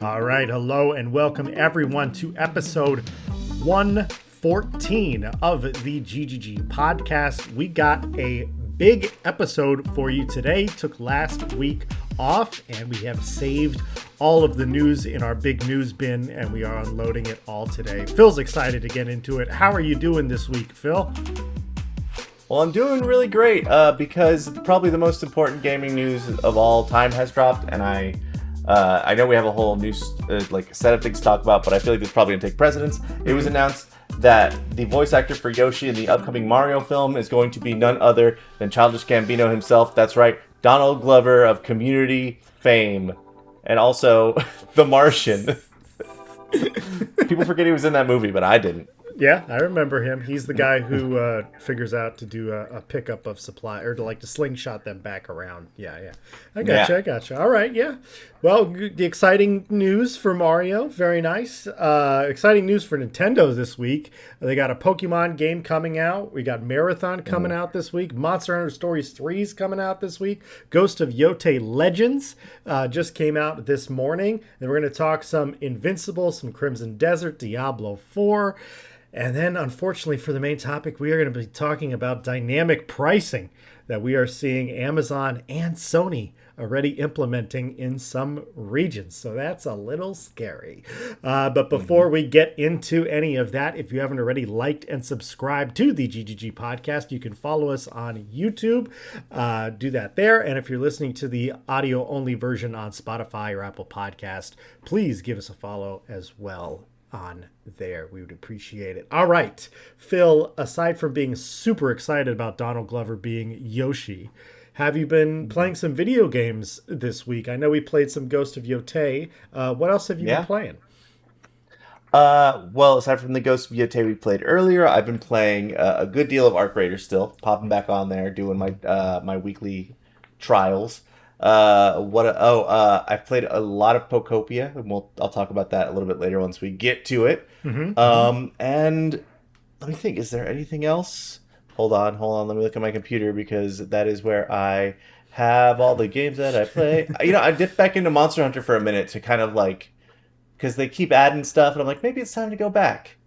All right, hello and welcome everyone to episode 114 of the GGG Podcast. We got a big episode for you today. Took last week off and we have saved all of the news in our big news bin and we are unloading it all today. Phil's excited to get into it. How are you doing this week, Phil? Well, I'm doing really great because probably the most important gaming news of all time has dropped, and I know we have a whole new set of things to talk about, but I feel like it's probably going to take precedence. It was announced that the voice actor for Yoshi in the upcoming Mario film is going to be none other than Childish Gambino himself. That's right, Donald Glover of Community fame, and also The Martian. People forget he was in that movie, but I didn't. Yeah, I remember him. He's the guy who figures out to do a pickup of supply, or to slingshot them back around. Yeah. I gotcha. All right, yeah. Well, the exciting news for Mario, very nice. Exciting news for Nintendo this week. They got a Pokemon game coming out. We got Marathon coming out this week. Monster Hunter Stories 3 is coming out this week. Ghost of Yotei Legends just came out this morning. And we're going to talk some Invincible, some Crimson Desert, Diablo 4. And then, unfortunately, for the main topic, we are going to be talking about dynamic pricing that we are seeing Amazon and Sony already implementing in some regions. So that's a little scary. But before we get into any of that, if you haven't already liked and subscribed to the GGG Podcast, you can follow us on YouTube. Do that there. And if you're listening to the audio-only version on Spotify or Apple Podcast, please give us a follow as well on there. We would appreciate it. All right, Phil, aside from being super excited about Donald Glover being Yoshi, have you been playing some video games this week? I know we played some Ghost of Yotei. What else have you been playing? Well, aside from the Ghost of Yotei we played earlier, I've been playing a good deal of Arc Raiders still, popping back on there, doing my weekly trials. I've played a lot of Pokopia, and I'll talk about that a little bit later once we get to it. And let me think, is there anything else? Hold on, let me look at my computer because that is where I have all the games that I play. I dipped back into Monster Hunter for a minute to kind of because they keep adding stuff, and I'm like, maybe it's time to go back.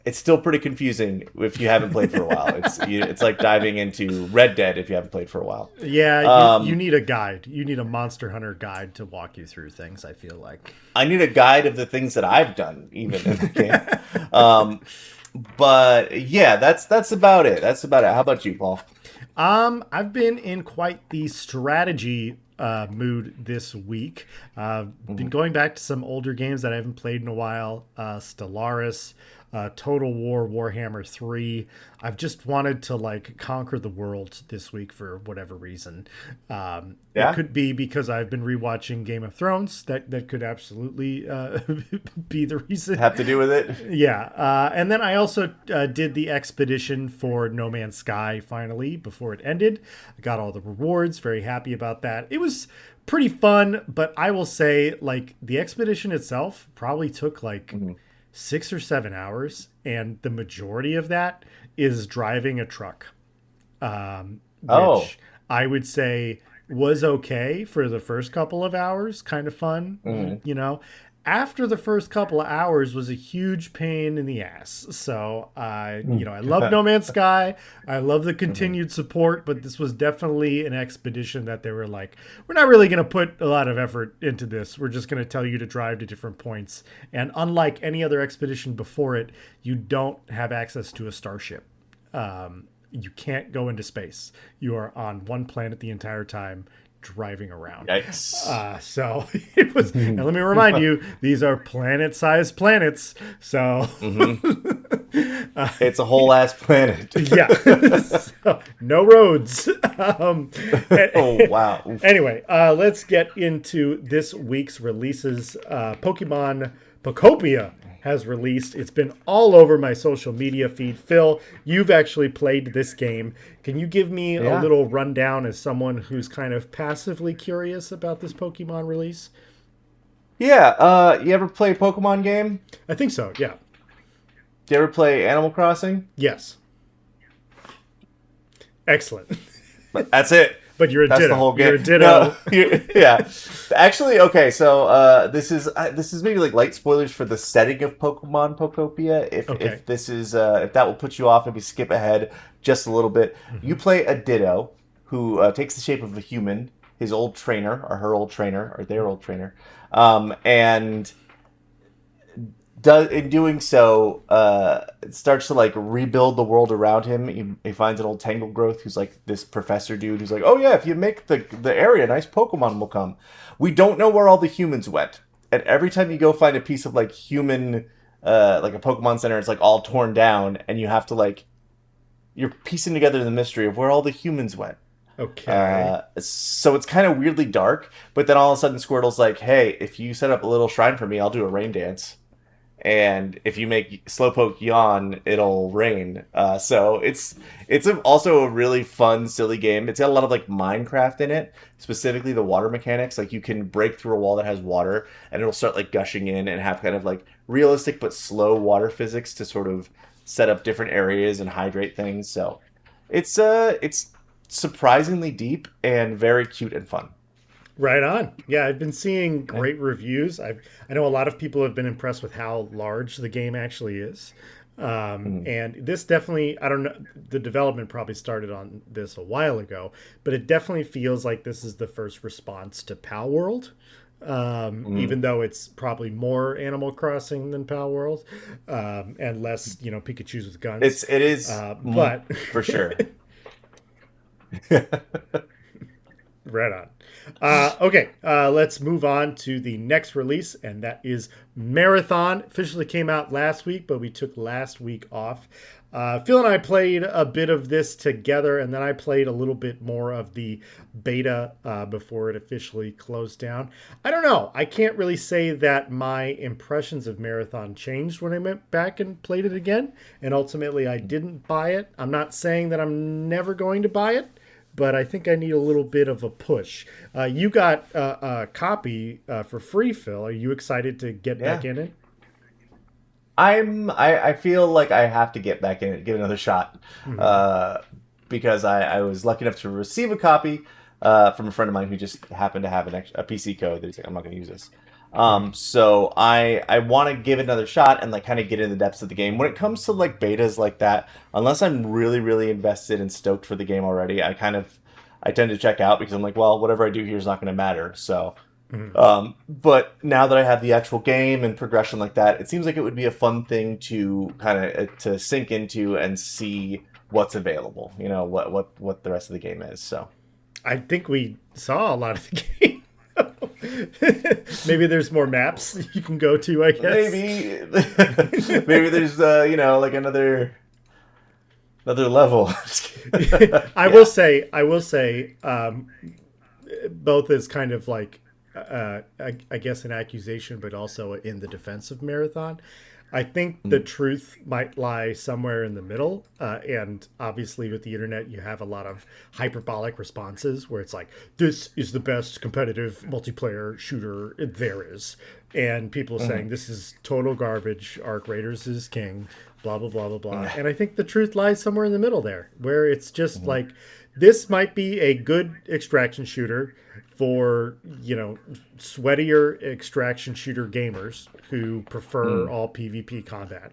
It's still pretty confusing if you haven't played for a while. It's like diving into Red Dead if you haven't played for a while. Yeah, you need a guide. You need a Monster Hunter guide to walk you through things, I feel like. I need a guide of the things that I've done, even in the game. But yeah, that's about it. How about you, Paul? I've been in quite the strategy mood this week. Been going back to some older games that I haven't played in a while. Stellaris, Total War, Warhammer 3. I've just wanted to conquer the world this week for whatever reason. It could be because I've been rewatching Game of Thrones. That could absolutely be the reason. Have to do with it? Yeah. And then I also did the expedition for No Man's Sky finally before it ended. I got all the rewards. Very happy about that. It was pretty fun, but I will say the expedition itself probably took 6 or 7 hours, and the majority of that is driving a truck, which I would say was okay for the first couple of hours, kind of fun, After the first couple of hours was a huge pain in the ass. So, I love No Man's Sky. I love the continued support, but this was definitely an expedition that they were like, we're not really going to put a lot of effort into this. We're just going to tell you to drive to different points. And unlike any other expedition before it, you don't have access to a starship. You can't go into space. You are on one planet the entire time, driving around. Yikes. So it was, and let me remind you, these are planet-sized planets. So it's a whole ass planet. Yeah. So, no roads. Oh, wow. Anyway, let's get into this week's releases. Pokemon Pokopia has released. It's been all over my social media feed. Phil, you've actually played this game. Can you give me a little rundown as someone who's kind of passively curious about this Pokemon release? Yeah. You ever play a Pokemon game? I think so, yeah. Do you ever play Animal Crossing? Yes. Excellent. That's it. But you're a That's ditto. the whole game. You're a ditto. No, yeah. Actually, okay. So this is maybe like light spoilers for the setting of Pokemon Pokopia. If this is if that will put you off, maybe skip ahead just a little bit. You play a ditto who takes the shape of a human, his old trainer or her old trainer or their old trainer, and in doing so, it starts to like rebuild the world around him. He finds an old Tangle Growth who's like this professor dude who's like, oh yeah, if you make the area nice, Pokemon will come. We don't know where all the humans went, and every time you go find a piece of like human, like a Pokemon Center, it's like all torn down, and you have to like, you're piecing together the mystery of where all the humans went. Okay. So it's kind of weirdly dark, but then all of a sudden Squirtle's like, hey, if you set up a little shrine for me, I'll do a rain dance. And if you make Slowpoke yawn, it'll rain. So it's also a really fun, silly game. It's got a lot of like Minecraft in it, specifically the water mechanics. Like you can break through a wall that has water, and it'll start like gushing in and have kind of like realistic but slow water physics to sort of set up different areas and hydrate things. So it's surprisingly deep and very cute and fun. Right on. Yeah, I've been seeing great reviews. I know a lot of people have been impressed with how large the game actually is. And this definitely, I don't know, the development probably started on this a while ago, but it definitely feels like this is the first response to Pal World. Even though it's probably more Animal Crossing than Pal World, and less, Pikachus with guns. It is, but for sure. Right on. Okay, let's move on to the next release, and that is Marathon. Officially came out last week, but we took last week off. Phil and I played a bit of this together, and then I played a little bit more of the beta before it officially closed down. I don't know. I can't really say that my impressions of Marathon changed when I went back and played it again, and ultimately I didn't buy it. I'm not saying that I'm never going to buy it, but I think I need a little bit of a push. You got a copy for free, Phil. Are you excited to get back in it? I feel like I have to get back in it, give it another shot, because I was lucky enough to receive a copy from a friend of mine who just happened to have a PC code that he's like, I'm not going to use this. So I want to give it another shot and like kind of get into the depths of the game. When it comes to like betas like that, unless I'm really, really invested and stoked for the game already, I tend to check out because I'm like, well, whatever I do here is not going to matter. So, but now that I have the actual game and progression like that, it seems like it would be a fun thing to kind of to sink into and see what's available. What the rest of the game is. So, I think we saw a lot of the game. Maybe there's more maps you can go to, I guess. Maybe there's like another level. I will say both as kind of like I guess an accusation, but also in the defense of Marathon. I think the truth might lie somewhere in the middle. And obviously with the internet, you have a lot of hyperbolic responses where it's like, this is the best competitive multiplayer shooter there is. And people are saying this is total garbage. Arc Raiders is king, blah, blah, blah, blah, blah. And I think the truth lies somewhere in the middle there, where it's just like, this might be a good extraction shooter for, sweatier extraction shooter gamers who prefer all PvP combat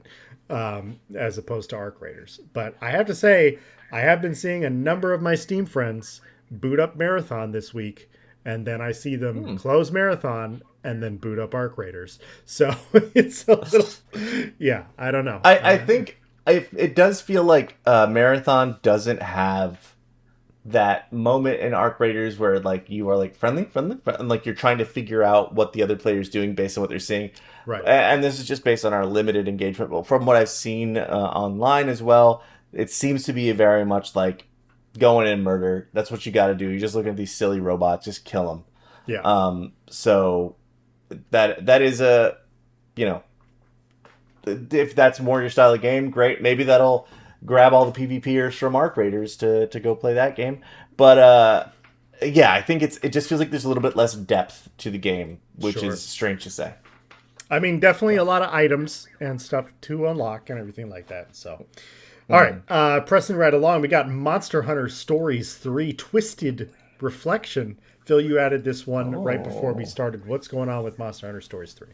as opposed to Arc Raiders. But I have to say, I have been seeing a number of my Steam friends boot up Marathon this week, and then I see them close Marathon and then boot up Arc Raiders. So it's a little, I don't know. I think it does feel like Marathon doesn't have that moment in Arc Raiders where like you are like friendly, and like you're trying to figure out what the other player's doing based on what they're seeing. Right. And this is just based on our limited engagement. But from what I've seen online as well, it seems to be very much like going in murder. That's what you got to do. You just look at these silly robots, just kill them. Yeah. So that is a, if that's more your style of game, great. Maybe that'll grab all the PvPers from Arc Raiders to go play that game. But I think it just feels like there's a little bit less depth to the game, which is strange to say. I mean, definitely a lot of items and stuff to unlock and everything like that. So, all right, pressing right along, we got Monster Hunter Stories 3 Twisted reflection. Phil, you added this one right before we started. What's going on with Monster Hunter Stories 3?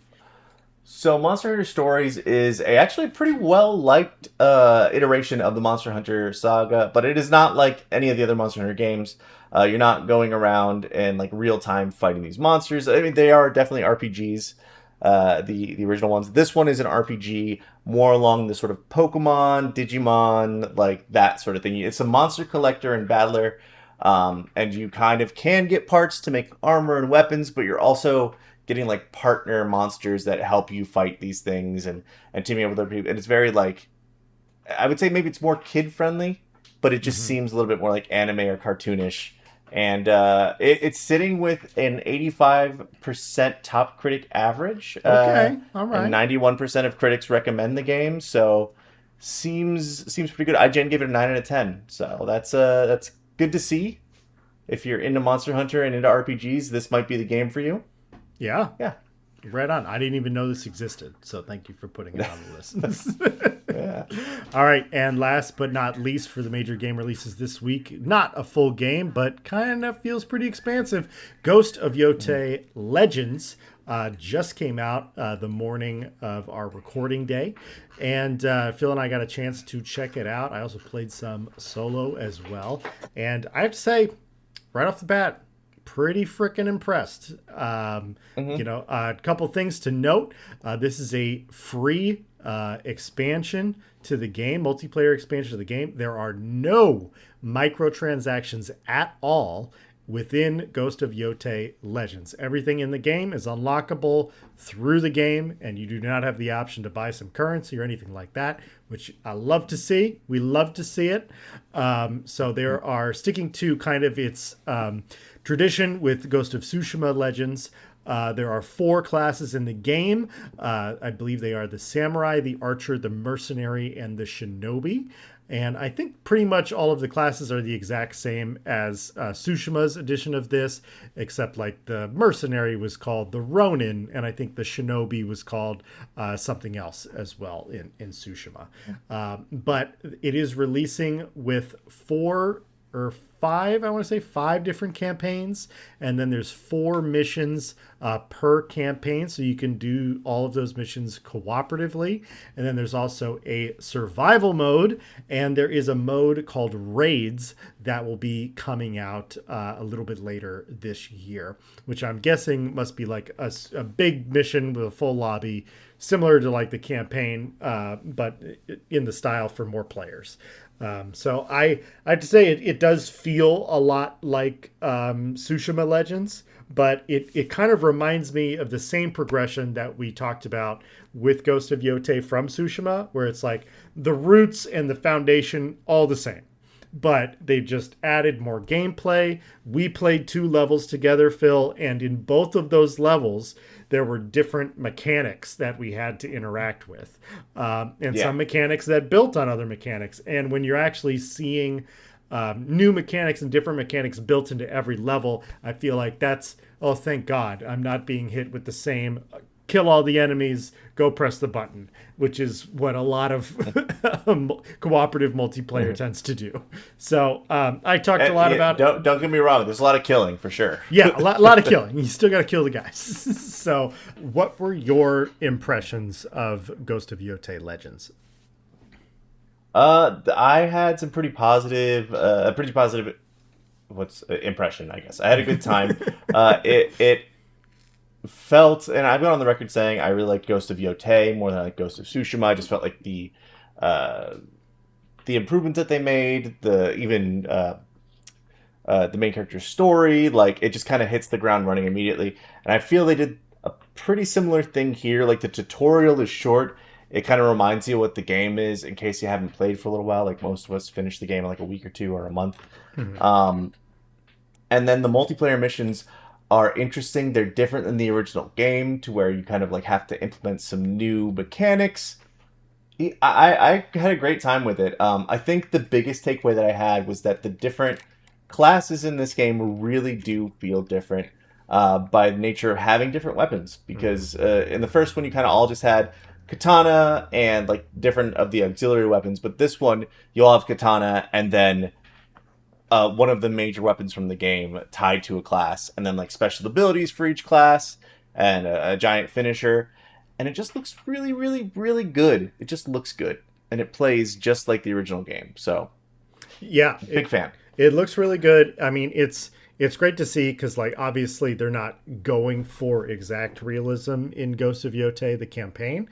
So Monster Hunter Stories is actually pretty well-liked iteration of the Monster Hunter saga, but it is not like any of the other Monster Hunter games. You're not going around and like real-time fighting these monsters. I mean, they are definitely RPGs, the original ones. This one is an RPG more along the sort of Pokemon, Digimon, like that sort of thing. It's a monster collector and battler, and you kind of can get parts to make armor and weapons, but you're also getting like partner monsters that help you fight these things and teaming up with other people. And it's very like, I would say maybe it's more kid friendly, but it just seems a little bit more like anime or cartoonish. And it's sitting with an 85% top critic average. Okay, all right. And 91% of critics recommend the game, so seems pretty good. IGN gave it a 9 out of 10, so that's good to see. If you're into Monster Hunter and into RPGs, this might be the game for you. Yeah. Yeah. Right on. I didn't even know this existed, so thank you for putting it on the list. Yeah. All right, and last but not least for the major game releases this week, not a full game, but kind of feels pretty expansive. Ghost of Yotei Legends just came out the morning of our recording day, and Phil and I got a chance to check it out. I also played some solo as well, and I have to say, right off the bat, pretty freaking impressed. You know, a couple things to note. This is a free expansion to the game, multiplayer expansion to the game. There are no microtransactions at all within Ghost of Yotei Legends. Everything in the game is unlockable through the game, and you do not have the option to buy some currency or anything like that, which I love to see. We love to see it. So there are sticking to kind of its tradition with Ghost of Tsushima Legends. There are 4 classes in the game. I believe they are the Samurai, the Archer, the Mercenary, and the Shinobi. And I think pretty much all of the classes are the exact same as Tsushima's edition of this, except like the Mercenary was called the Ronin, and I think the Shinobi was called something else as well in Tsushima. But it is releasing with 4 or 5, I want to say 5 different campaigns, and then there's 4 missions per campaign, so you can do all of those missions cooperatively. And then there's also a survival mode, and there is a mode called Raids that will be coming out a little bit later this year, which I'm guessing must be like a big mission with a full lobby, similar to like the campaign, but in the style for more players. So I have to say it does feel a lot like Tsushima Legends, but it kind of reminds me of the same progression that we talked about with Ghost of Yotei from Tsushima, where it's like the roots and the foundation all the same, but they just added more gameplay. We played 2 levels together, Phil, and in both of those levels, there were different mechanics that we had to interact with, and some mechanics that built on other mechanics. And when you're actually seeing new mechanics and different mechanics built into every level, I feel like that's, oh, thank God, I'm not being hit with the same kill all the enemies, go press the button, which is what a lot of cooperative multiplayer tends to do. So I talked a lot about... Don't get me wrong, there's a lot of killing, for sure. Yeah, a lot of killing. You still got to kill the guys. So what were your impressions of Ghost of Yotei Legends? I had some pretty positive impression, I guess. I had a good time. It felt, and I've gone on the record saying I really liked Ghost of Yotei more than I liked Ghost of Tsushima. I just felt like the improvements that they made, the main character's story, like it just kind of hits the ground running immediately. And I feel they did a pretty similar thing here. Like the tutorial is short. It kind of reminds you what the game is in case you haven't played for a little while. Like most of us finish the game in like a week or 2 or a month. Mm-hmm. And then the multiplayer missions are interesting. They're different than the original game, to where you kind of like have to implement some new mechanics. I had a great time with it. I think the biggest takeaway that I had was that the different classes in this game really do feel different by the nature of having different weapons. Because in the first one, you kind of all just had katana and like different of the auxiliary weapons. But this one, you all have katana and then one of the major weapons from the game tied to a class, and then like special abilities for each class, and a giant finisher, and it just looks really, really, really good. It just looks good, and it plays just like the original game. So, yeah, big fan. It looks really good. I mean, it's great to see because, like, obviously they're not going for exact realism in Ghost of Yotei, the campaign,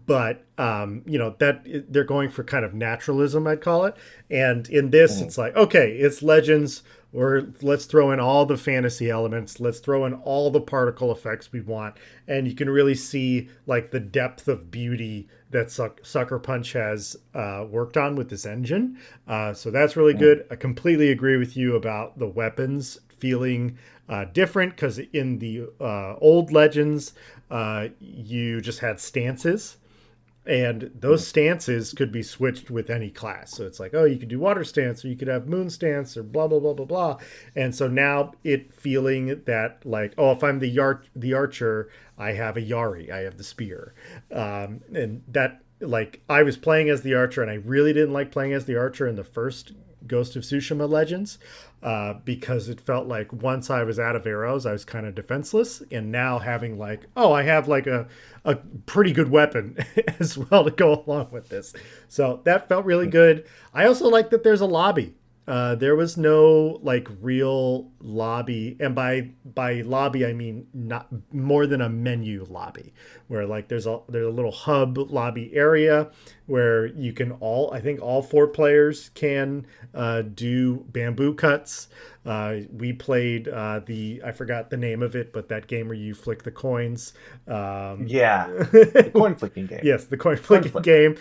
but that they're going for kind of naturalism, I'd call it. And in this, it's like, okay, it's Legends, or let's throw in all the fantasy elements, let's throw in all the particle effects we want, and you can really see like the depth of beauty that Sucker Punch has worked on with this engine. So that's really good. I completely agree with you about the weapons feeling different, because in the old Legends, you just had stances. And those stances could be switched with any class. So it's like, oh, you could do water stance, or you could have moon stance, or blah, blah, blah, blah, blah. And so now it feeling that like, oh, if I'm the archer, I have a Yari, I have the spear. And that, like, I was playing as the archer, and I really didn't like playing as the archer in the first Ghost of Tsushima Legends, because it felt like once I was out of arrows, I was kind of defenseless. And now having like, oh, I have like a pretty good weapon as well to go along with this. So that felt really good. I also like that there's a lobby. There was no like real lobby, and by lobby I mean not more than a menu lobby, where like there's a little hub lobby area where you can I think all 4 players can do bamboo cuts. We played I forgot the name of it, but that game where you flick the coins. The coin flicking game. Yes, the coin flicking game.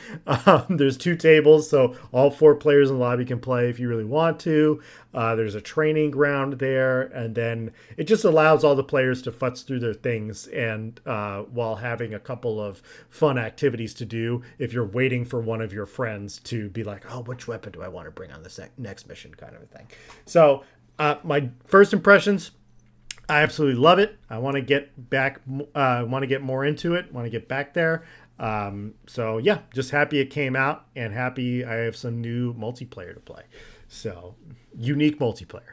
There's 2 tables, so all 4 players in the lobby can play if you really want to. There's a training ground there, and then it just allows all the players to futz through their things, and while having a couple of fun activities to do if you're waiting for one of your friends to be like, oh, which weapon do I want to bring on this next mission, kind of a thing. So my first impressions, I absolutely love it. I want to get back, want to get more into it, want to get back there. So yeah, just happy it came out, and happy I have some new multiplayer to play. So unique multiplayer.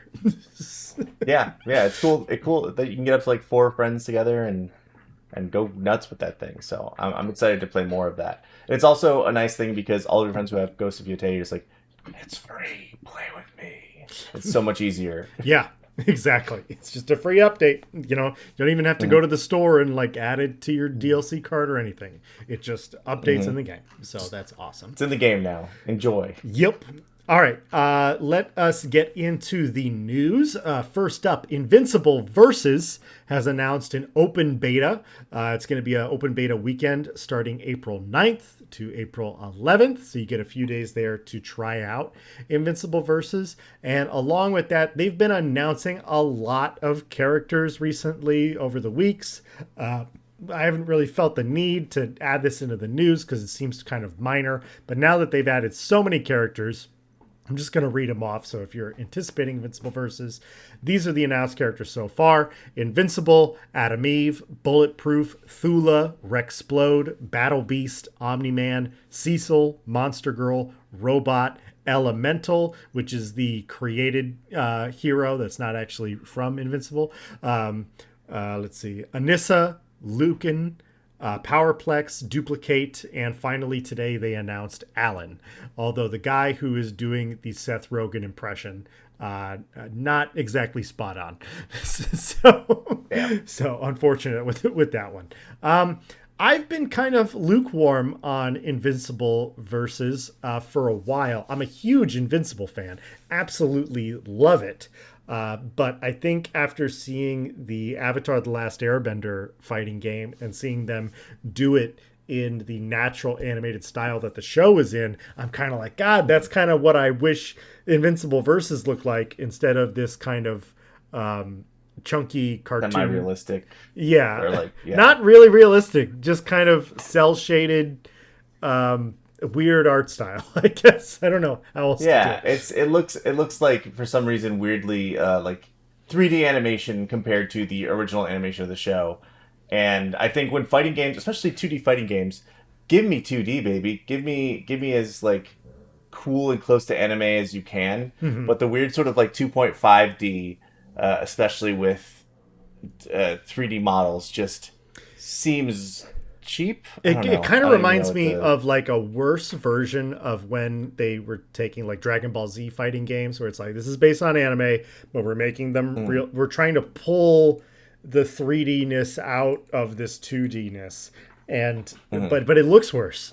yeah, it's cool. It's cool that you can get up to like 4 friends together and go nuts with that thing. So I'm excited to play more of that. And it's also a nice thing because all of your friends who have Ghost of Yotei, you're just like, it's free, play with me. It's so much easier. Yeah, exactly. It's just a free update. You don't even have to go to the store and like add it to your DLC card or anything. It just updates in the game. So that's awesome. It's in the game now. Enjoy. Yep. All right, let us get into the news. First up, Invincible Versus has announced an open beta. It's going to be an open beta weekend starting April 9th to April 11th. So you get a few days there to try out Invincible Versus. And along with that, they've been announcing a lot of characters recently over the weeks. I haven't really felt the need to add this into the news because it seems kind of minor. But now that they've added so many characters, I'm just going to read them off. So if you're anticipating Invincible Versus, these are the announced characters so far. Invincible, Adam Eve, Bulletproof, Thula, Rexplode, Battle Beast, Omni-Man, Cecil, Monster Girl, Robot, Elemental, which is the created hero that's not actually from Invincible. Let's see. Anissa, Lucan, Powerplex, Duplicate, and finally today they announced Alan. Although the guy who is doing the Seth Rogen impression, not exactly spot on. So unfortunate with that one. I've been kind of lukewarm on Invincible Versus for a while. I'm a huge Invincible fan. Absolutely love it. But I think after seeing the Avatar: The Last Airbender fighting game and seeing them do it in the natural animated style that the show is in, I'm kind of like, God, that's kind of what I wish Invincible Versus looked like instead of this kind of chunky cartoon. Semi-realistic. Yeah. Not really realistic, just kind of cel-shaded weird art style, I guess. I don't know how else to do it. It looks like for some reason weirdly like 3D animation compared to the original animation of the show. And I think when fighting games, especially 2D fighting games, give me 2D, baby. Give me as like cool and close to anime as you can, Mm-hmm. but the weird sort of like 2.5D, especially with 3D models, just seems cheap. I don't It know. kind I of don't even know reminds what me the... of like a worse version of when they were taking like Dragon Ball Z fighting games, where it's like this is based on anime, but we're making them real. We're trying to pull the 3D-ness out of this 2D-ness, and but it looks worse.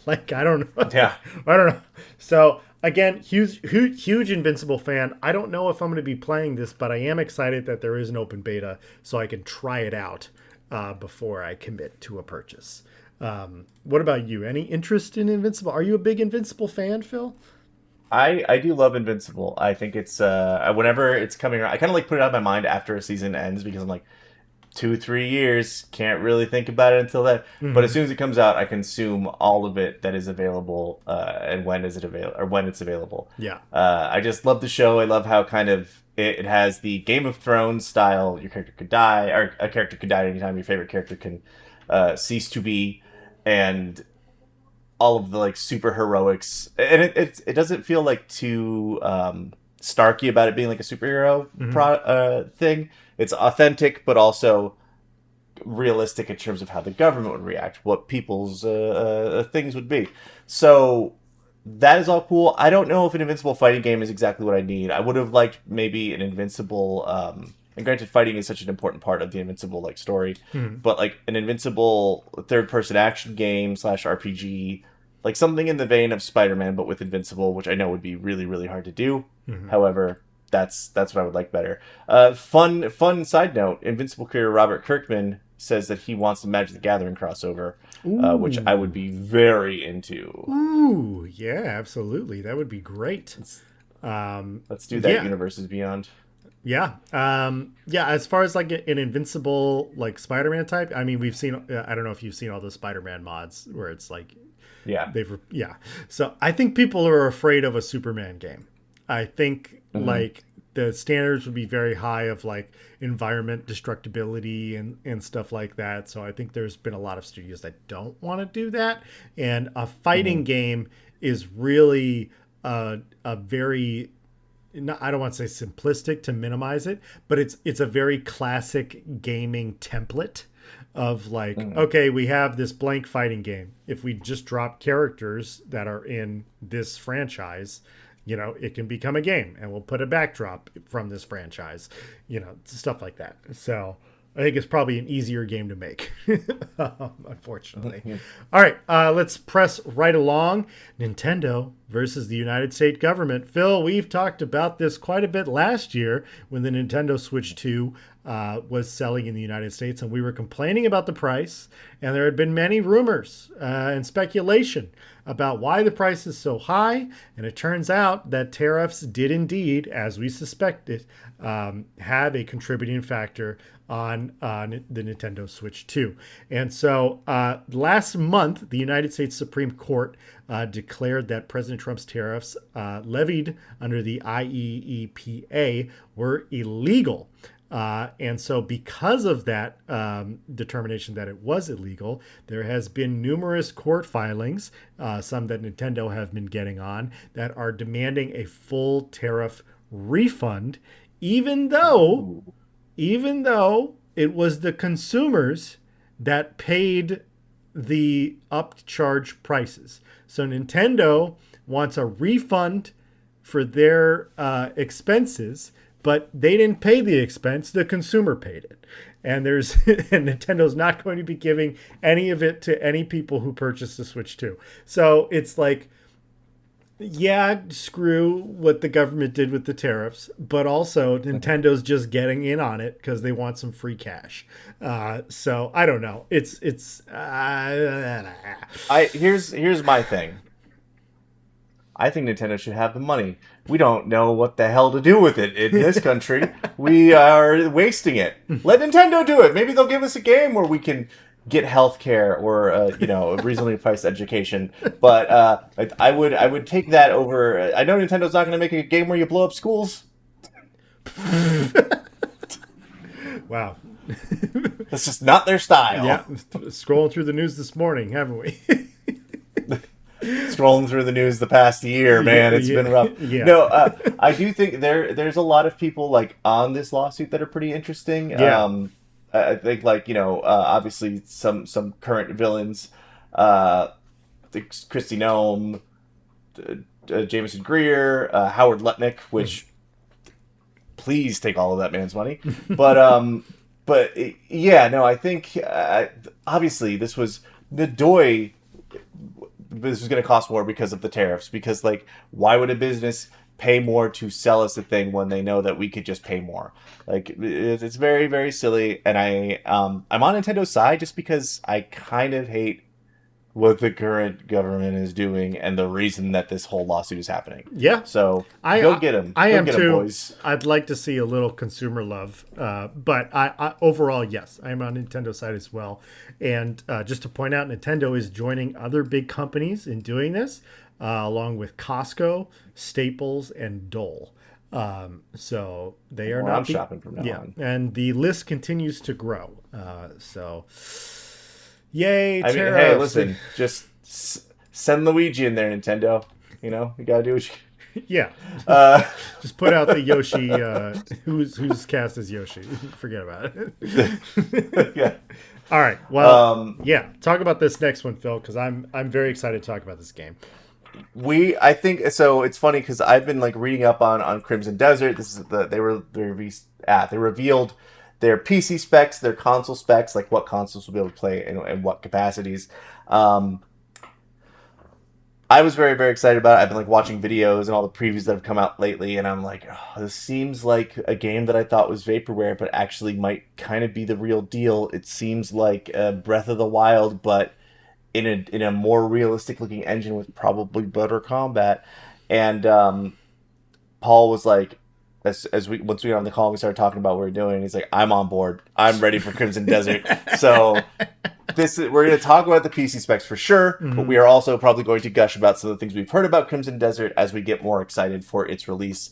Like I don't know. Yeah. I don't know. So again, huge Invincible fan. I don't know if I'm going to be playing this, but I am excited that there is an open beta, so I can try it out before I commit to a purchase. What about you? Any interest in Invincible? Are you a big Invincible fan, Phil? I do love Invincible. I think it's whenever it's coming around, I kind of like put it out of my mind after a season ends because I'm like 2-3 years, can't really think about it until then. But as soon as it comes out, I consume all of it that is available, and when is it available or when it's available. Yeah. I just love the show. I love how kind of it has the Game of Thrones style. Your character could die, or a character could die anytime your favorite character can cease to be, and all of the like super heroics, and it doesn't feel like too snarky about it being like a superhero thing. It's authentic, but also realistic in terms of how the government would react, what people's things would be. So that is all cool. I don't know if an Invincible fighting game is exactly what I need. I would have liked maybe an Invincible. And granted, fighting is such an important part of the Invincible like story, but like an Invincible third-person action game / RPG, like something in the vein of Spider-Man, but with Invincible, which I know would be really, really hard to do. However, that's what I would like better. Fun side note: Invincible creator Robert Kirkman says that he wants a Magic the Gathering crossover, which I would be very into. Ooh, yeah, absolutely. That would be great. Let's do that. Universes Beyond. Yeah. Yeah, as far as like an Invincible like Spider-Man type, I mean, we've seen I don't know if you've seen all the Spider-Man mods where it's like so I think people are afraid of a Superman game. I think like the standards would be very high of like environment destructibility and stuff like that. So I think there's been a lot of studios that don't want to do that. And a fighting game is really a very, I don't want to say simplistic to minimize it, but it's a very classic gaming template of like, okay, we have this blank fighting game. If we just drop characters that are in this franchise, you know, it can become a game, and we'll put a backdrop from this franchise, you know, stuff like that. So I think it's probably an easier game to make, unfortunately. All right, let's press right along. Nintendo versus the United States government. Phil, we've talked about this quite a bit last year when the Nintendo Switch 2 was selling in the United States, and we were complaining about the price, and there had been many rumors and speculation about why the price is so high, and it turns out that tariffs did indeed, as we suspected, have a contributing factor on the Nintendo Switch 2. And so last month, the United States Supreme Court declared that President Trump's tariffs levied under the IEEPA were illegal. And so because of that determination that it was illegal, there has been numerous court filings, some that Nintendo have been getting on, that are demanding a full tariff refund, even though it was the consumers that paid the upcharge prices. So Nintendo wants a refund for their expenses, but they didn't pay the expense, the consumer paid it. And and Nintendo's not going to be giving any of it to any people who purchased the Switch 2. So it's like, yeah, screw what the government did with the tariffs, but also Nintendo's just getting in on it because they want some free cash. So I don't know. Here's my thing. I think Nintendo should have the money. We don't know what the hell to do with it in this country. We are wasting it. Let Nintendo do it. Maybe they'll give us a game where we can get healthcare or a reasonably priced education. But I would take that over. I know Nintendo's not going to make a game where you blow up schools. Wow. That's just not their style. Yeah, scrolling through the news this morning, haven't we? Scrolling scrolling through the news the past year, man. It's been rough. Yeah. No, I do think there's a lot of people like on this lawsuit that are pretty interesting. Yeah. I think like obviously some current villains, Kristi Noem, Jameson Greer, Howard Lutnick, which please take all of that man's money. But yeah, no, I think obviously this was going to cost more because of the tariffs. Because like, why would a business pay more to sell us a thing when they know that we could just pay more? Like, it's very, very silly. And I'm on Nintendo's side just because I kind of hate what the current government is doing and the reason that this whole lawsuit is happening. Yeah. So go get them. I am too. Boys. I'd like to see a little consumer love. But I overall, yes, I'm on Nintendo's side as well. And just to point out, Nintendo is joining other big companies in doing this, along with Costco, Staples, and Dole. So they are I'm shopping from now on. And the list continues to grow. Yay, I mean, hey, listen, just send Luigi in there, Nintendo. You gotta do what you... Yeah. Just put out the Yoshi, who's cast as Yoshi. Forget about it. Yeah. All right. Well, yeah. Talk about this next one, Phil, because I'm very excited to talk about this game. I think so. It's funny because I've been like reading up on Crimson Desert. This is they revealed their PC specs, their console specs, like what consoles will be able to play and what capacities. I was very, very excited about it. I've been like watching videos and all the previews that have come out lately, and I'm like, oh, this seems like a game that I thought was vaporware, but actually might kind of be the real deal. It seems like Breath of the Wild, but in a more realistic looking engine with probably better combat. And Paul was like, once we got on the call and we started talking about what we're doing, he's like, I'm on board. I'm ready for Crimson Desert. So we're going to talk about the PC specs for sure, but we are also probably going to gush about some of the things we've heard about Crimson Desert as we get more excited for its release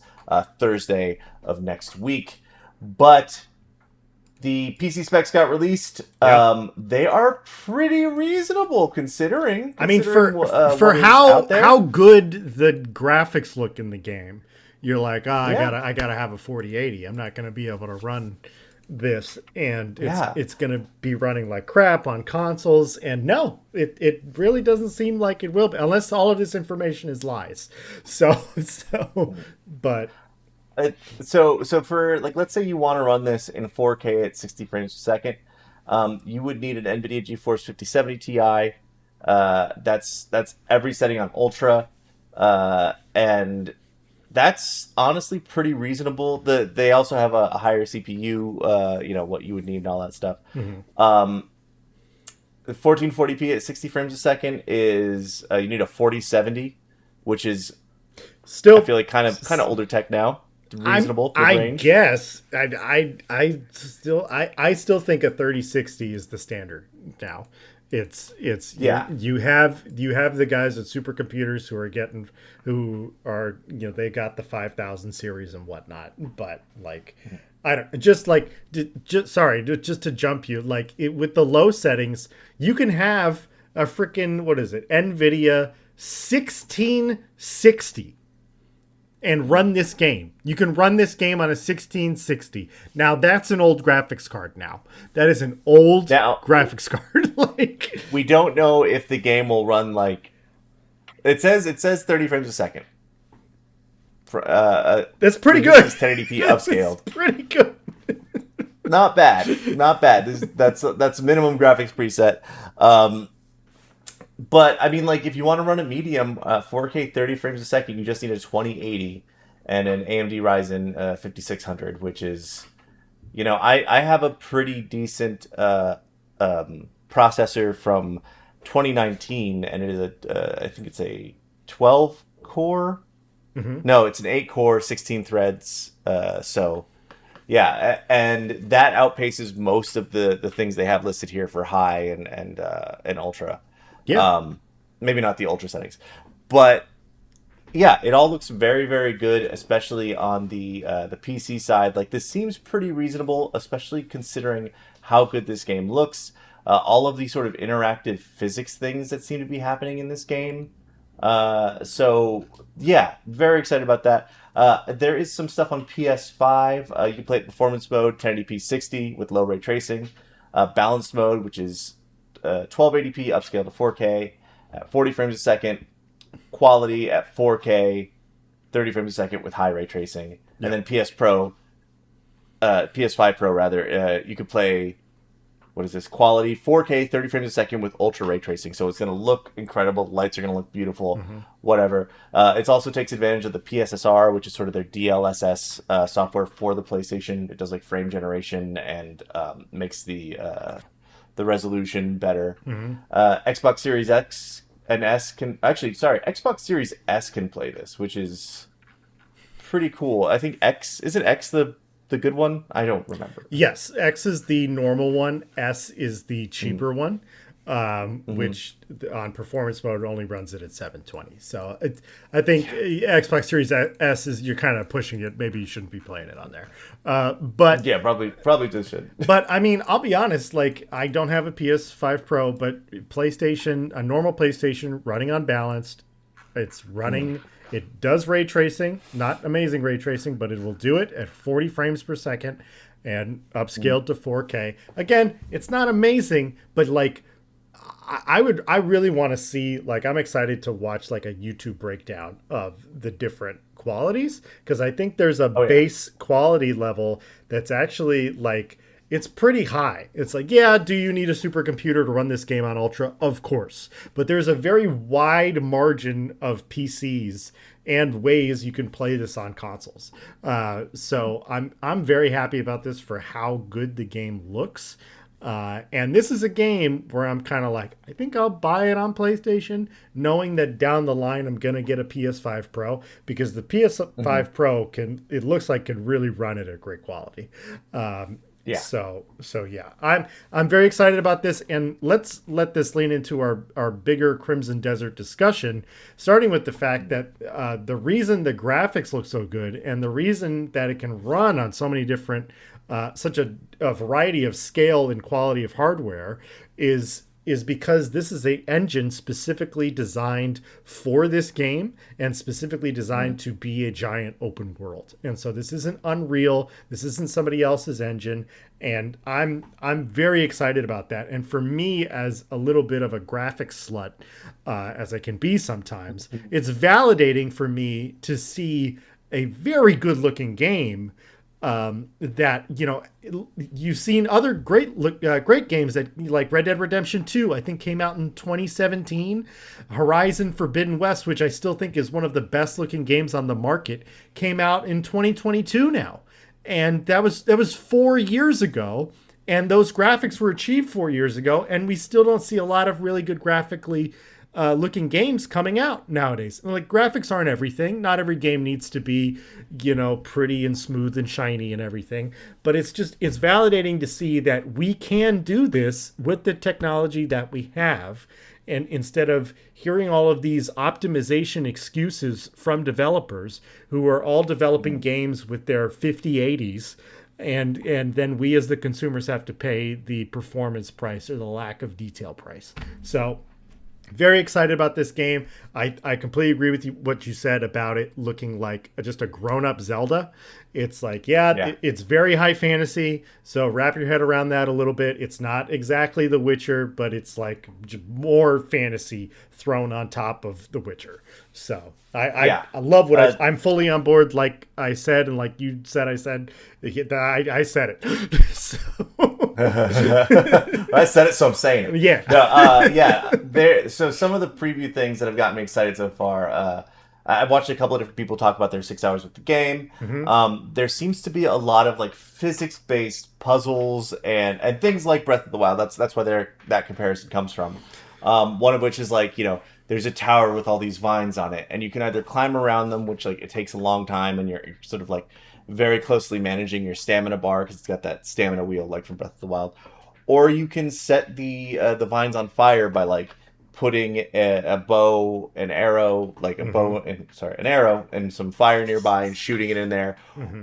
Thursday of next week. But the PC specs got released. Yeah. They are pretty reasonable considering. I mean, for how good the graphics look in the game. You're like, I gotta have a 4080. I'm not gonna be able to run this, and it's gonna be running like crap on consoles. And no, it really doesn't seem like it will be, unless all of this information is lies. So for like, let's say you want to run this in 4K at 60 frames per second, you would need an NVIDIA GeForce 5070 Ti. That's every setting on Ultra, and that's honestly pretty reasonable. They also have a higher CPU, what you would need and all that stuff. The 1440p at 60 frames a second is you need a 4070, which is still, I feel like kind of older tech now. Reasonable for range. I guess I still think a 3060 is the standard now. It's you have the guys at supercomputers who are they got the 5000 series and whatnot, but like I don't just to jump you, like with the low settings you can have a freaking NVIDIA 1660 and run this game. You can run this game on a 1660. Now that's an old graphics card. Now that is an old graphics card. Like, we don't know if the game will run like it says 30 frames a second. That's pretty good. 1080p upscaled. That's pretty good. Not bad. That's minimum graphics preset. But I mean, like, if you want to run a medium 4K 30 frames a second, you just need a 2080 and an AMD Ryzen 5600, which is, I have a pretty decent processor from 2019, and it is I think it's a 12 core. Mm-hmm. No, it's an 8 core, 16 threads. So yeah, and that outpaces most of the things they have listed here for high and ultra. Yeah. Maybe not the ultra settings, but yeah, it all looks very, very good, especially on the PC side. Like, this seems pretty reasonable, especially considering how good this game looks. All of these sort of interactive physics things that seem to be happening in this game So yeah, very excited about that. There is some stuff on PS5. You can play it performance mode, 1080p 60 with low ray tracing. Balanced mode, which is 1280p upscale to 4K at 40 frames a second. Quality at 4K, 30 frames a second with high ray tracing. And then PS5 Pro rather, you could play, what is this, quality 4K 30 frames a second with ultra ray tracing, so it's going to look incredible. The lights are going to look beautiful, whatever. It also takes advantage of the PSSR, which is sort of their DLSS software for the PlayStation. It does like frame generation and makes the resolution better. Xbox Series X and S can Xbox Series S can play this, which is pretty cool. I think isn't X the good one? I don't remember. Yes, X is the normal one. S is the cheaper one, which on performance mode only runs it at 720. So I think Xbox Series S is, you're kind of pushing it. Maybe you shouldn't be playing it on there. But yeah, probably just should. But I mean, I'll be honest. Like, I don't have a PS5 Pro, but a normal PlayStation running on balanced, it's running. It does ray tracing, not amazing ray tracing, but it will do it at 40 frames per second and upscaled to 4K. Again, it's not amazing, but like I really want to see, like, I'm excited to watch like a YouTube breakdown of the different qualities, because I think there's a base quality level that's actually like, it's pretty high. It's like, yeah, do you need a supercomputer to run this game on Ultra? Of course. But there's a very wide margin of PCs and ways you can play this on consoles. So I'm very happy about this for how good the game looks. And this is a game where I'm kind of like, I think I'll buy it on PlayStation, knowing that down the line I'm going to get a PS5 Pro, because the PS5 Pro can really run it at great quality. Yeah. So yeah, I'm very excited about this, and let's let this lean into our bigger Crimson Desert discussion, starting with the fact that the reason the graphics look so good and the reason that it can run on so many different, such a variety of scale and quality of hardware is because this is an engine specifically designed for this game and specifically designed to be a giant open world. And so this isn't Unreal. This isn't somebody else's engine. And I'm very excited about that. And for me, as a little bit of a graphics slut, as I can be sometimes, it's validating for me to see a very good looking game that, you know, you've seen other great games that, like Red Dead Redemption 2, I think came out in 2017. Horizon Forbidden West, which I still think is one of the best looking games on the market, came out in 2022 now. And that was 4 years ago. And those graphics were achieved 4 years ago. And we still don't see a lot of really good graphically looking games coming out nowadays. Like, graphics aren't everything. Not every game needs to be, you know, pretty and smooth and shiny and everything. But it's validating to see that we can do this with the technology that we have. And instead of hearing all of these optimization excuses from developers who are all developing games with their 5080s, and then we as the consumers have to pay the performance price or the lack of detail price. So very excited about this game. I completely agree with you, what you said about it looking like just a grown-up Zelda. It's like, it's very high fantasy, so wrap your head around that a little bit. It's not exactly The Witcher, but it's like more fantasy thrown on top of The Witcher. So I love what I'm fully on board, like I said, and like you said, I said it. So. I said it, so I'm saying it. Yeah. No, so some of the preview things that have gotten me excited so far, I've watched a couple of different people talk about their 6 hours with the game. There seems to be a lot of like physics-based puzzles and things like Breath of the Wild. That's where that comparison comes from. One of which is like, you know, there's a tower with all these vines on it, and you can either climb around them, which like it takes a long time, and you're sort of like very closely managing your stamina bar because it's got that stamina wheel like from Breath of the Wild, or you can set the vines on fire by like putting a bow, an arrow, like a an arrow and some fire nearby and shooting it in there.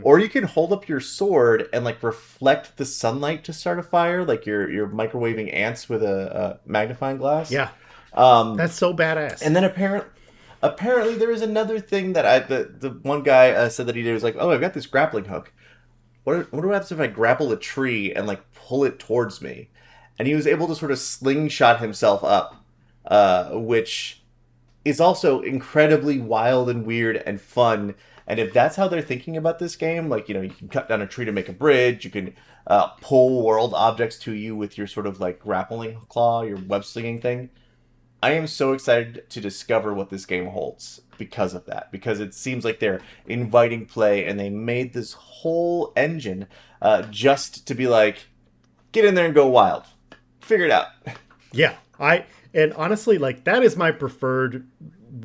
Or you can hold up your sword and like reflect the sunlight to start a fire, like you're microwaving ants with a magnifying glass. Yeah. That's so badass. And then apparently Apparently, there is another thing that the one guy said that he did. Was like, oh, I've got this grappling hook. What happens if I grapple a tree and like pull it towards me? And he was able to sort of slingshot himself up, which is also incredibly wild and weird and fun. And if that's how they're thinking about this game, like, you can cut down a tree to make a bridge, you can pull world objects to you with your sort of like grappling claw, your web slinging thing. I am so excited to discover what this game holds because of that. Because it seems like they're inviting play, and they made this whole engine just to be like, get in there and go wild. Figure it out. Yeah, and honestly, like, that is my preferred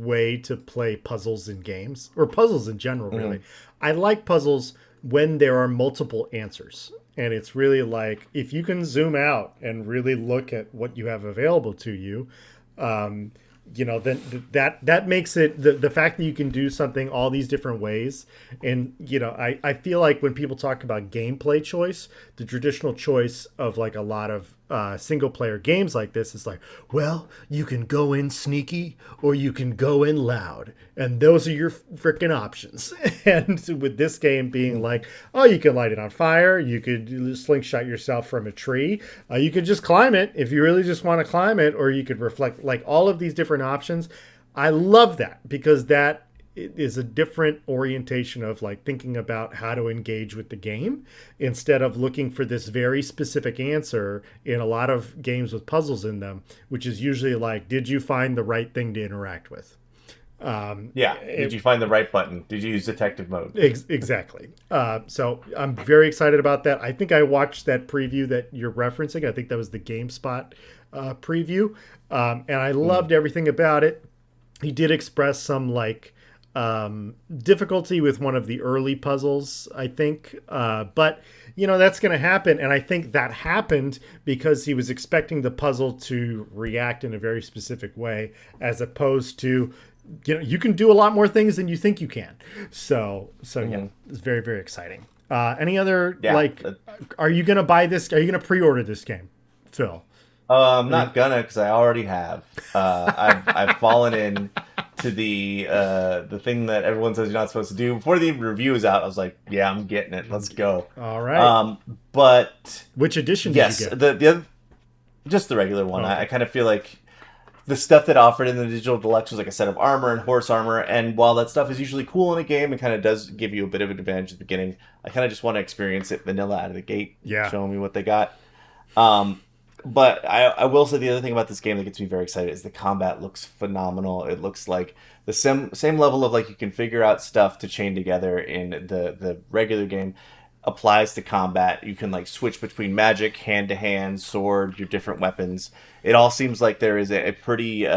way to play puzzles in games, or puzzles in general, really. I like puzzles when there are multiple answers. And it's really like, if you can zoom out and really look at what you have available to you, then that makes it the fact that you can do something all these different ways. And I feel like when people talk about gameplay choice, the traditional choice of like a lot of single player games like this is like, well, you can go in sneaky or you can go in loud, and those are your freaking options. And with this game being like, oh, you can light it on fire, you could slingshot yourself from a tree, you could just climb it if you really just want to climb it, or you could reflect, like, all of these different options. I love that, because that is a different orientation of like thinking about how to engage with the game, instead of looking for this very specific answer in a lot of games with puzzles in them, which is usually like, did you find the right thing to interact with? Did you find the right button? Did you use detective mode? Exactly. So I'm very excited about that. I think I watched that preview that you're referencing. I think that was the GameSpot preview. And I loved everything about it. He did express some like difficulty with one of the early puzzles, I think. But that's going to happen. And I think that happened because he was expecting the puzzle to react in a very specific way, as opposed to, you can do a lot more things than you think you can. So yeah, it's very, very exciting. Any other, are you going to buy this? Are you going to pre-order this game, Phil? I'm not gonna, because I already have. I've fallen in to the thing that everyone says you're not supposed to do. Before the review is out, I was like, yeah, I'm getting it. Let's go. All right. But which edition did you get? the other, just the regular one. Okay. I kind of feel like the stuff that offered in the digital deluxe was like a set of armor and horse armor, and while that stuff is usually cool in a game and kind of does give you a bit of an advantage at the beginning, I kind of just want to experience it vanilla out of the gate. Yeah. Showing me what they got. But I will say the other thing about this game that gets me very excited is the combat looks phenomenal. It looks like the same level of like you can figure out stuff to chain together in the regular game applies to combat. You can like switch between magic, hand-to-hand, sword, your different weapons. It all seems like there is a pretty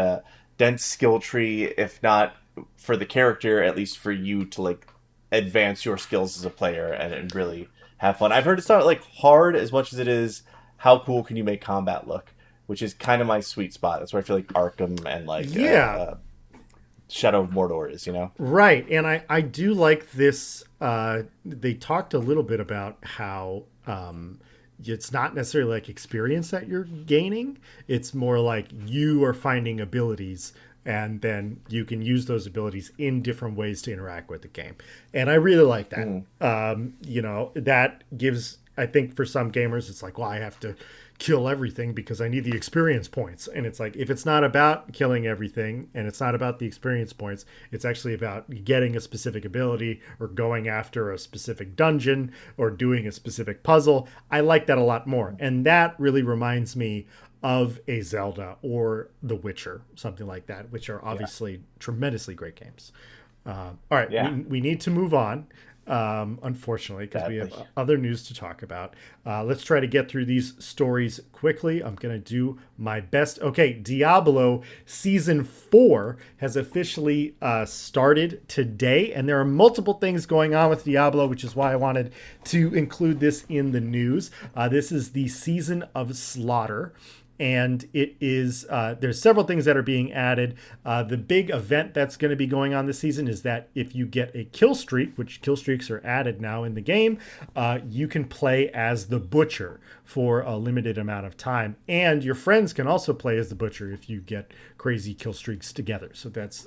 dense skill tree, if not for the character, at least for you to like advance your skills as a player and really have fun. I've heard it's not like hard as much as it is how cool can you make combat look, which is kind of my sweet spot. That's where I feel like Arkham and like Shadow of Mordor is, Right. And I do like this. They talked a little bit about how it's not necessarily like experience that you're gaining. It's more like you are finding abilities, and then you can use those abilities in different ways to interact with the game. And I really like that. That gives, I think for some gamers, it's like, well, I have to kill everything because I need the experience points. And it's like, if it's not about killing everything and it's not about the experience points, it's actually about getting a specific ability or going after a specific dungeon or doing a specific puzzle. I like that a lot more. And that really reminds me of a Zelda or The Witcher, something like that, which are obviously tremendously great games. All right, we need to move on. Unfortunately, because we have other news to talk about. Let's try to get through these stories quickly. I'm going to do my best. Okay, Diablo Season 4 has officially started today, and there are multiple things going on with Diablo, which is why I wanted to include this in the news. This is the Season of Slaughter. and it is there's several things that are being added. The big event that's going to be going on this season is that if you get a kill streak, which kill streaks are added now in the game, you can play as the Butcher for a limited amount of time, and your friends can also play as the Butcher if you get crazy kill streaks together. So that's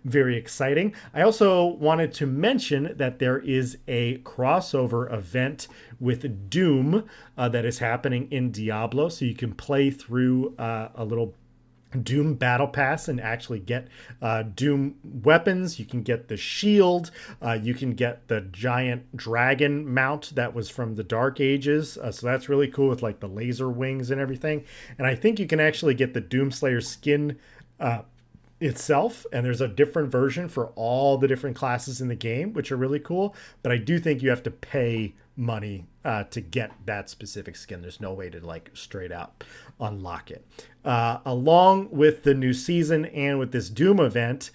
very exciting. I also wanted to mention that there is a crossover event with Doom that is happening in Diablo, so you can play through a little Doom battle pass and actually get Doom weapons. You can get the shield, you can get the giant dragon mount that was from the Dark Ages, so that's really cool with like the laser wings and everything. And I think you can actually get the Doomslayer skin itself, and there's a different version for all the different classes in the game, which are really cool. But I do think you have to pay money to get that specific skin. There's no way to like straight out unlock it. Along with the new season and with this Doom event,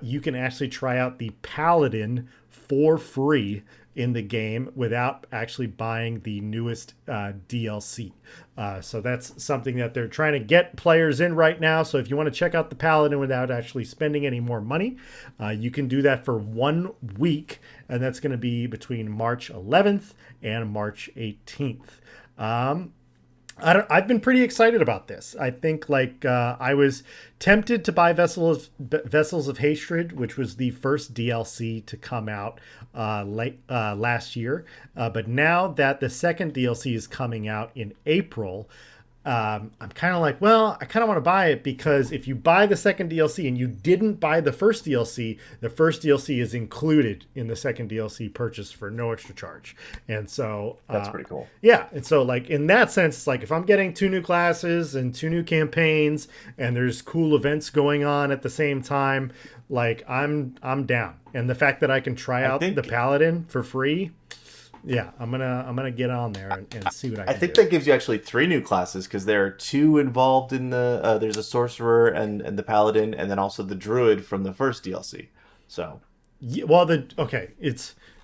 you can actually try out the Paladin for free in the game without actually buying the newest DLC. So that's something that they're trying to get players in right now. So if you want to check out the Paladin without actually spending any more money, you can do that for 1 week, and that's going to be between March 11th and March 18th. I've been pretty excited about this. I think I was tempted to buy Vessels of Hatred, which was the first DLC to come out last year. But now that the second DLC is coming out in April, I'm kind of like, well, I kind of want to buy it, because if you buy the second DLC and you didn't buy the first DLC is included in the second DLC purchase for no extra charge. And so that's pretty cool. Yeah. And so like in that sense, it's like if I'm getting 2 new classes and 2 new campaigns and there's cool events going on at the same time, like I'm down. And the fact that I can try out the Paladin for free, yeah, I'm gonna get on there and see what I can do. I think that gives you actually 3 new classes, because there are 2 involved in the. There's a sorcerer and the paladin, and then also the druid from the first DLC. So, yeah, well,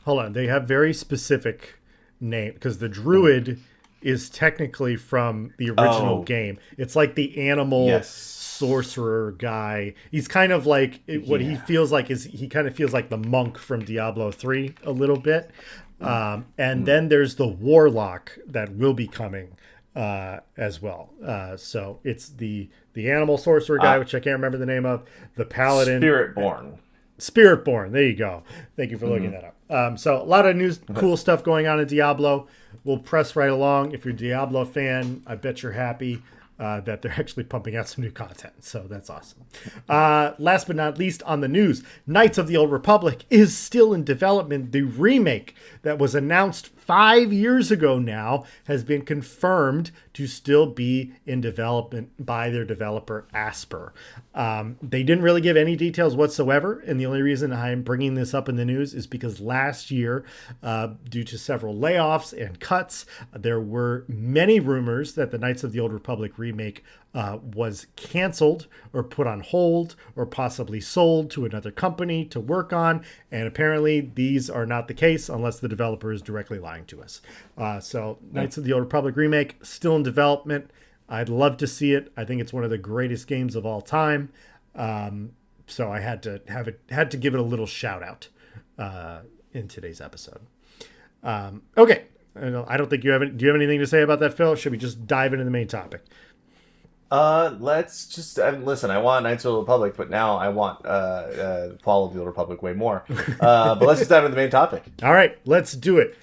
hold on. They have very specific name, because the druid is technically from the original game. It's like the animal sorcerer guy. He's kind of like what he feels like is he kind of feels like the monk from Diablo 3 a little bit. And then there's the warlock that will be coming as well. So it's the animal sorcerer guy, which I can't remember the name of, the paladin. Spiritborn. There you go. Thank you for looking that up. So a lot of new cool stuff going on in Diablo. We'll press right along. If you're a Diablo fan, I bet you're happy that they're actually pumping out some new content. So that's awesome. Last but not least on the news, Knights of the Old Republic is still in development. The remake that was announced 5 years ago now has been confirmed to still be in development by their developer Asper. They didn't really give any details whatsoever, and the only reason I'm bringing this up in the news is because last year, due to several layoffs and cuts, there were many rumors that the Knights of the Old Republic remake was canceled or put on hold or possibly sold to another company to work on. And apparently these are not the case unless the developer is directly lying to us. So Knights of the Old Republic remake still in development. I'd love to see it. I think it's one of the greatest games of all time. So I had to give it a little shout out in today's episode. Okay. I don't think do you have anything to say about that, Phil? Or should we just dive into the main topic? Let's just listen. I want Knights of the Republic, but now I want Fall of the Old Republic way more. But let's just dive into the main topic. All right, let's do it.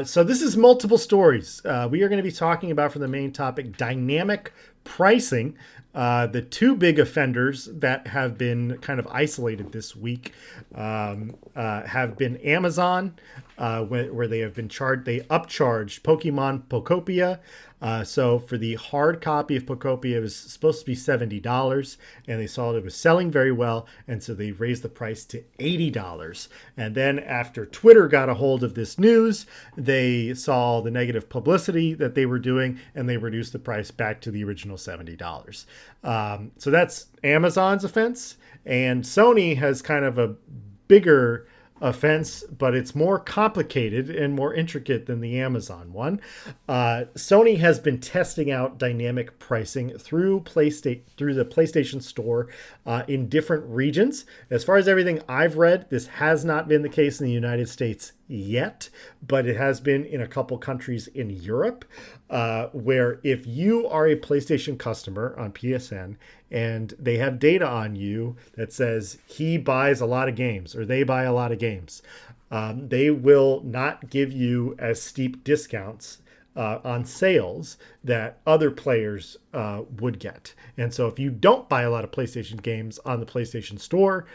So this is multiple stories. We are going to be talking about, for the main topic, dynamic pricing. The 2 big offenders that have been kind of isolated this week have been Amazon, where they have been they upcharged Pokemon Pokopia. So for the hard copy of Pokopia, it was supposed to be $70, and they saw it was selling very well, and so they raised the price to $80. And then after Twitter got a hold of this news, they saw the negative publicity that they were doing, and they reduced the price back to the original $70. So that's Amazon's offense, and Sony has kind of a bigger offense, but it's more complicated and more intricate than the Amazon one. Sony has been testing out dynamic pricing through the PlayStation Store in different regions. As far as everything I've read, this has not been the case in the United States yet, but it has been in a couple countries in Europe, where if you are a PlayStation customer on PSN and they have data on you that says he buys a lot of games or they buy a lot of games, they will not give you as steep discounts on sales that other players would get. And so if you don't buy a lot of PlayStation games on the PlayStation Store,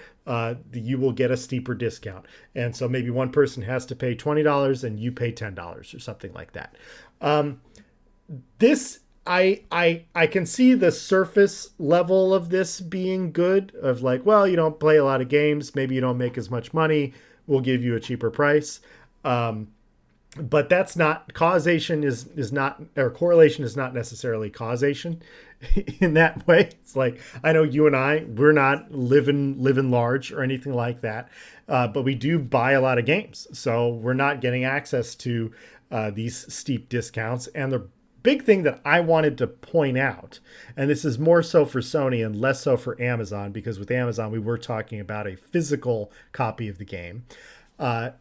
you will get a steeper discount. And so maybe one person has to pay $20 and you pay $10 or something like that. This I can see the surface level of this being good, of like, well, you don't play a lot of games, maybe you don't make as much money, we'll give you a cheaper price. But that's not causation is not, or correlation is not necessarily causation in that way. It's like, I know you and we're not living large or anything like that. But we do buy a lot of games. So we're not getting access to these steep discounts. And the big thing that I wanted to point out, and this is more so for Sony and less so for Amazon, because with Amazon, we were talking about a physical copy of the game.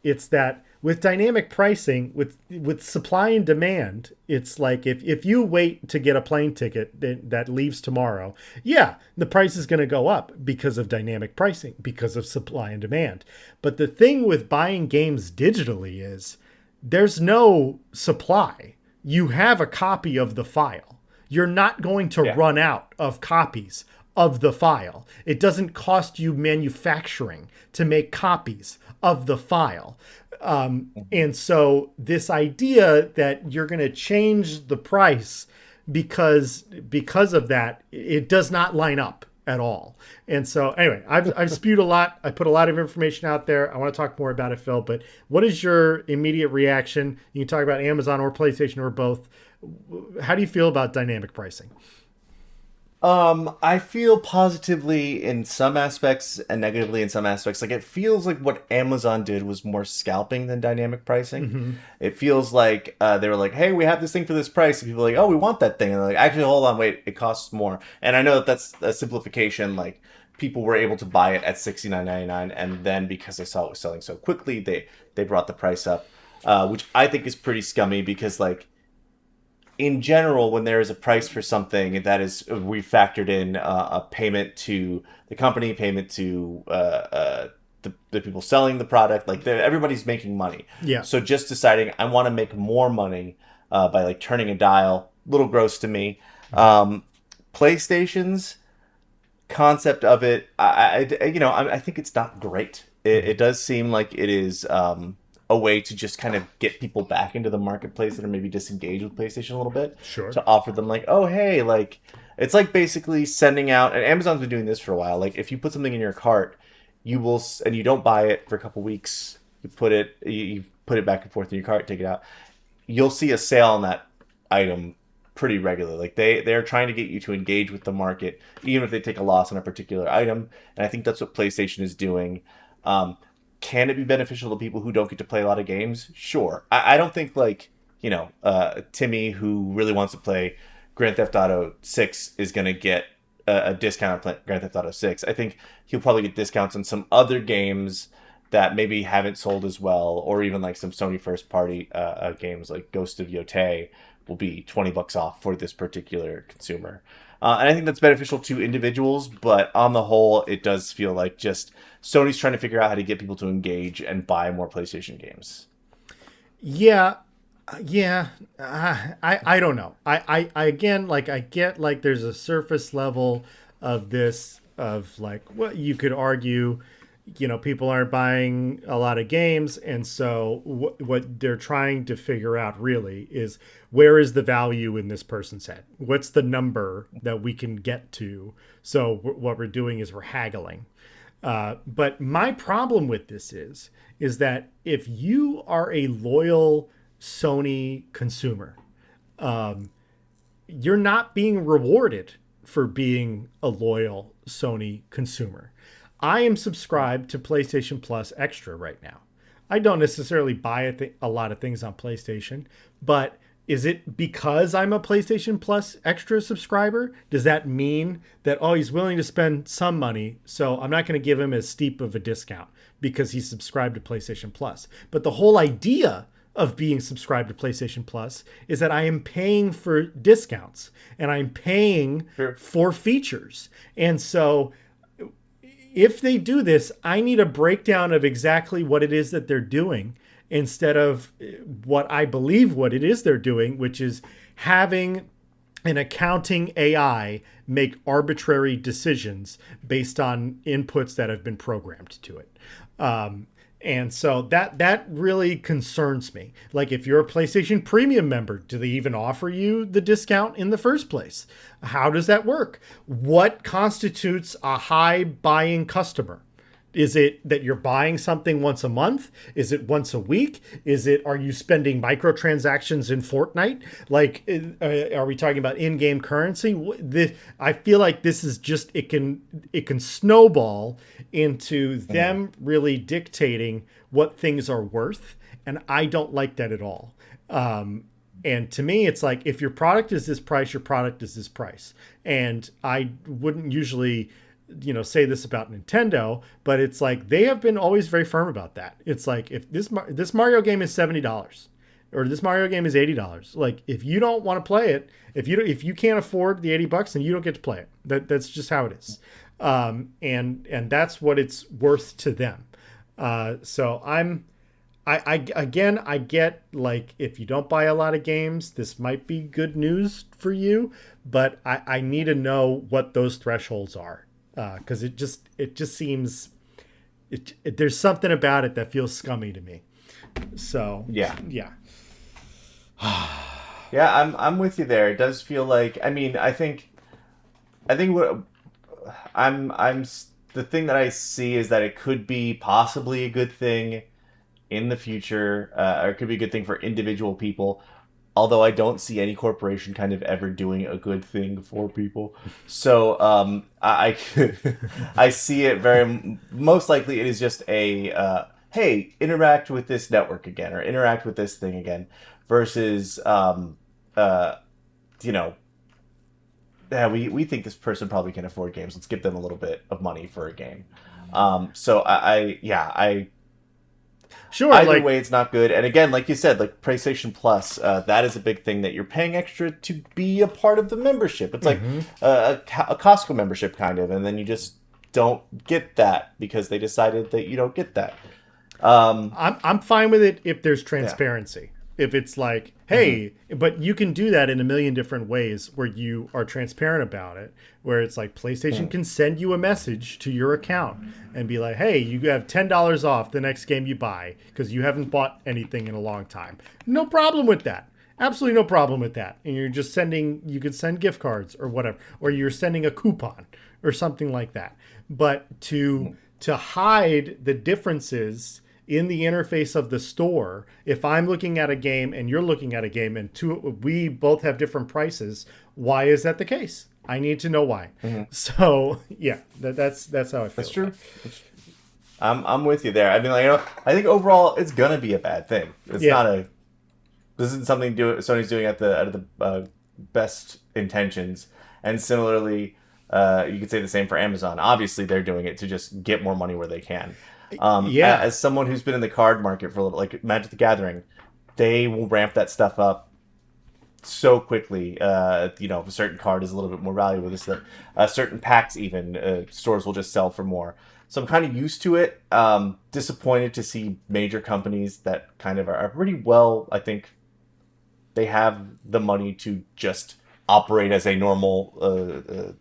It's that with dynamic pricing, with supply and demand, it's like if you wait to get a plane ticket that leaves tomorrow, yeah, the price is going to go up because of dynamic pricing, because of supply and demand. But the thing with buying games digitally is there's no supply. You have a copy of the file. You're not going to run out of copies of the file. It doesn't cost you manufacturing to make copies of the file. And so this idea that you're going to change the price because of that, it does not line up at all. And so anyway, I've spewed a lot. I put a lot of information out there. I want to talk more about it, Phil, but what is your immediate reaction? You can talk about Amazon or PlayStation or both. How do you feel about dynamic pricing? I feel positively in some aspects and negatively in some aspects. Like, it feels like what Amazon did was more scalping than dynamic pricing. Mm-hmm. It feels like they were like, hey, we have this thing for this price. And people are like, oh, we want that thing. And they're like, actually, hold on, wait, it costs more. And I know that that's a simplification. Like, people were able to buy it at $69.99, and then because they saw it was selling so quickly, they brought the price up, which I think is pretty scummy because, like, in general, when there is a price for something, that is, we factored in a payment to the company, payment to the people selling the product. Like, everybody's making money. Yeah. So just deciding I want to make more money by like turning a dial, little gross to me. PlayStation's concept of it, I think it's not great. It does seem like it is a way to just kind of get people back into the marketplace that are maybe disengaged with PlayStation a little bit. Sure. To offer them like, oh, hey, like, it's like basically sending out, and Amazon's been doing this for a while. Like, if you put something in your cart, you will, and you don't buy it for a couple weeks, you put it back and forth in your cart, take it out, you'll see a sale on that item pretty regularly. Like, they're trying to get you to engage with the market, even if they take a loss on a particular item. And I think that's what PlayStation is doing. Can it be beneficial to people who don't get to play a lot of games? Sure. I don't think, like, Timmy, who really wants to play Grand Theft Auto 6, is going to get a discount on Grand Theft Auto 6. I think he'll probably get discounts on some other games that maybe haven't sold as well, or even like some Sony first-party games like Ghost of Yotei will be $20 off for this particular consumer. And I think that's beneficial to individuals, but on the whole, it does feel like just Sony's trying to figure out how to get people to engage and buy more PlayStation games. Yeah. I don't know. I again, like, I get, like, there's a surface level of this, of like, well, you could argue, people aren't buying a lot of games. And so what they're trying to figure out really is, where is the value in this person's head? What's the number that we can get to? So what we're doing is we're haggling. But my problem with this is that if you are a loyal Sony consumer, you're not being rewarded for being a loyal Sony consumer. I am subscribed to PlayStation Plus Extra right now. I don't necessarily buy a lot of things on PlayStation, but is it because I'm a PlayStation Plus Extra subscriber? Does that mean that, oh, he's willing to spend some money, so I'm not going to give him as steep of a discount because he's subscribed to PlayStation Plus? But the whole idea of being subscribed to PlayStation Plus is that I am paying for discounts and I'm paying for features. And so if they do this, I need a breakdown of exactly what it is that they're doing instead of what I believe what it is they're doing, which is having an accounting AI make arbitrary decisions based on inputs that have been programmed to it. And so that really concerns me. Like, if you're a PlayStation Premium member, do they even offer you the discount in the first place? How does that work? What constitutes a high buying customer? Is it that you're buying something once a month? Is it once a week? Are you spending microtransactions in Fortnite? Like, are we talking about in-game currency? I feel like this is just, it can snowball into them really dictating what things are worth. And I don't like that at all. And to me, it's like, if your product is this price, your product is this price. And I wouldn't usually, say this about Nintendo, but it's like they have been always very firm about that. It's like, if this Mario game is $70 or this Mario game is $80, like, if you don't want to play it, if you can't afford the $80, then you don't get to play it. That's just how it is. And that's what it's worth to them. So I get, like, if you don't buy a lot of games, this might be good news for you, but I need to know what those thresholds are. Because it just seems there's something about it that feels scummy to me. So yeah. I'm with you there. It does feel like, I think what I'm the thing that I see is that it could be possibly a good thing in the future, or it could be a good thing for individual people. Although I don't see any corporation kind of ever doing a good thing for people. So I see it very, most likely it is just a, hey, interact with this network again, or interact with this thing again, versus, we think this person probably can afford games. Let's give them a little bit of money for a game. So sure, either way, it's not good. And again, like you said, like PlayStation Plus, that is a big thing that you're paying extra to be a part of the membership. It's like a Costco membership kind of, and then you just don't get that because they decided that you don't get that. I'm fine with it if there's transparency. If it's like, hey, but you can do that in a million different ways where you are transparent about it, where it's like PlayStation can send you a message to your account and be like, hey, you have $10 off the next game you buy because you haven't bought anything in a long time. No problem with that. Absolutely no problem with that. And you're just you could send gift cards or whatever, or you're sending a coupon or something like that. But to hide the differences in the interface of the store, if I'm looking at a game and you're looking at a game and we both have different prices, why is that the case? I need to know why. So yeah, that's how I feel. That's true. I'm with you there. I mean, like, I think overall it's gonna be a bad thing. It's not this isn't something Sony's doing out of the best intentions. And similarly, you could say the same for Amazon. Obviously, they're doing it to just get more money where they can. As someone who's been in the card market for a little, like Magic the Gathering, they will ramp that stuff up so quickly. If a certain card is a little bit more valuable, certain packs even stores will just sell for more. So I'm kind of used to it. Disappointed to see major companies that kind of are pretty well. I think they have the money to just operate as a normal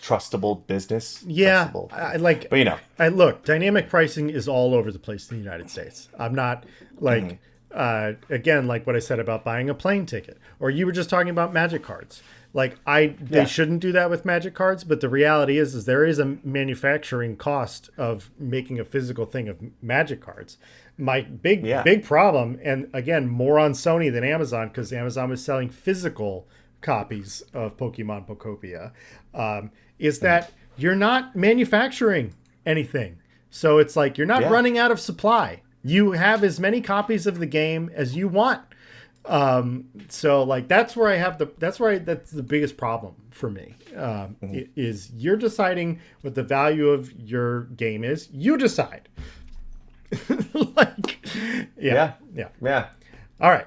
trustable business. Yeah, but look, dynamic pricing is all over the place in the United States. I'm not like again, like what I said about buying a plane ticket, or you were just talking about Magic cards. Like they shouldn't do that with Magic cards, but the reality is there is a manufacturing cost of making a physical thing of Magic cards. My big problem, and again, more on Sony than Amazon, because Amazon was selling physical copies of Pokemon Pokopia, is that you're not manufacturing anything. So it's like you're not Yeah. running out of supply. You have as many copies of the game as you want. So like that's the biggest problem for me. Is you're deciding what the value of your game is. You decide. Like, yeah. All right.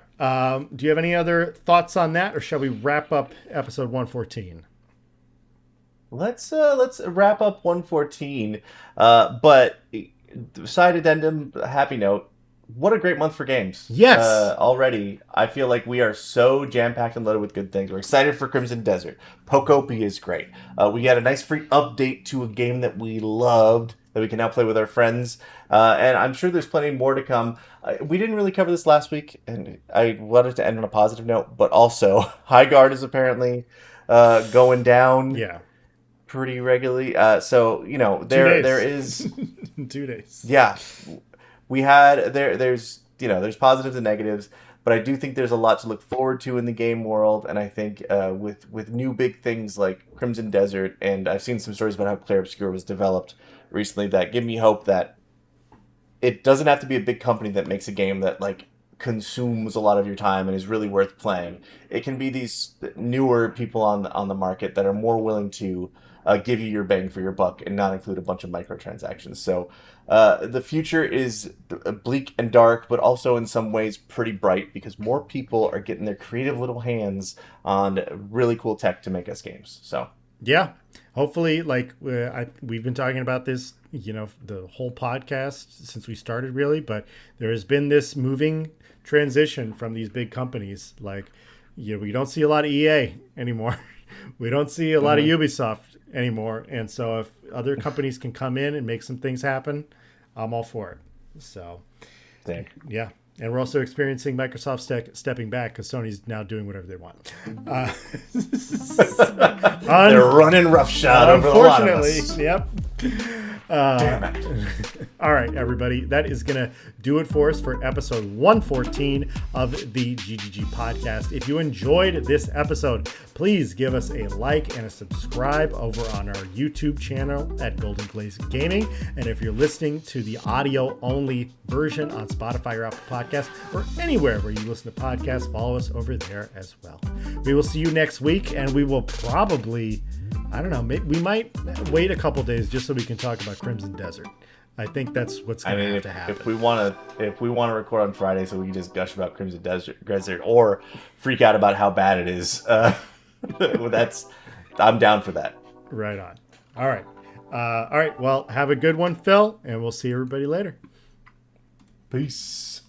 Do you have any other thoughts on that, or shall we wrap up episode 114? Let's wrap up 114. But side addendum, happy note. What a great month for games. Yes. Already, I feel like we are so jam-packed and loaded with good things. We're excited for Crimson Desert. Pokopia is great. We got a nice free update to a game that we loved that we can now play with our friends. And I'm sure there's plenty more to come. We didn't really cover this last week, and I wanted to end on a positive note, but also High Guard is apparently going down pretty regularly. So, there is... 2 days. Yeah. We had there's positives and negatives, but I do think there's a lot to look forward to in the game world, and I think with new big things like Crimson Desert, and I've seen some stories about how Clair Obscur was developed recently that give me hope that it doesn't have to be a big company that makes a game that like consumes a lot of your time and is really worth playing. It can be these newer people on the market that are more willing to give you your bang for your buck and not include a bunch of microtransactions. So the future is bleak and dark, but also in some ways pretty bright because more people are getting their creative little hands on really cool tech to make us games. So yeah, hopefully, like we've been talking about this, the whole podcast since we started, really. But there has been this moving transition from these big companies. Like, we don't see a lot of EA anymore. We don't see a lot of Ubisoft anymore. And so if other companies can come in and make some things happen, I'm all for it. So, yeah. And we're also experiencing Microsoft stepping back because Sony's now doing whatever they want. They're running roughshod over a lot of us. Yep. Damn it. All right, everybody. That is going to do it for us for episode 114 of the GGG Podcast. If you enjoyed this episode, please give us a like and a subscribe over on our YouTube channel at Golden Glaze Gaming. And if you're listening to the audio-only version on Spotify or Apple Podcasts or anywhere where you listen to podcasts, follow us over there as well. We will see you next week, and we will probably... I don't know. We might wait a couple days just so we can talk about Crimson Desert. I think that's what's going to have to happen. If we want to record on Friday, so we can just gush about Crimson Desert, or freak out about how bad it is, I'm down for that. Right on. All right. Well, have a good one, Phil, and we'll see everybody later. Peace.